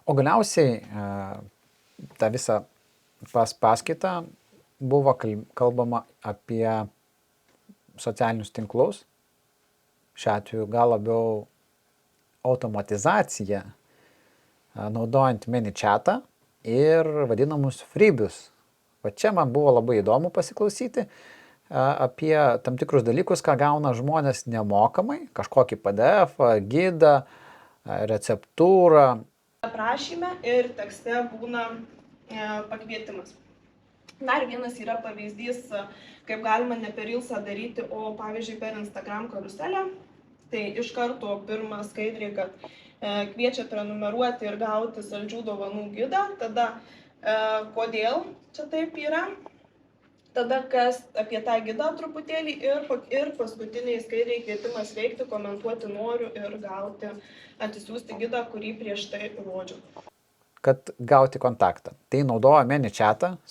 O galiausiai tą visą paskaitą buvo kalbama apie socialinius tinklus, šiuo atveju gal labiau automatizaciją, naudojant ManyChatą ir vadinamus freebius. Va čia man buvo labai įdomu pasiklausyti apie tam tikrus dalykus, ką gauna žmonės nemokamai, kažkokį PDF, gidą, receptūrą. Aprašyme ir tekste būna pakvietimas. Dar vienas yra pavyzdys, kaip galima ne per Reelsą daryti, o pavyzdžiui per Instagram karuselę. Tai iš karto pirmą skaidrį, kad kviečia prenumeruoti ir gauti saldžių dovanų gidą. Tada kodėl čia taip yra. Tada kas apie tą gidą truputėlį ir paskutiniai skaidriai kvietimas veikti, komentuoti noriu ir gauti, atsisiųsti gidą, kurį prieš tai rodžiau. Kad gauti kontaktą. Tai naudoja ManyChatą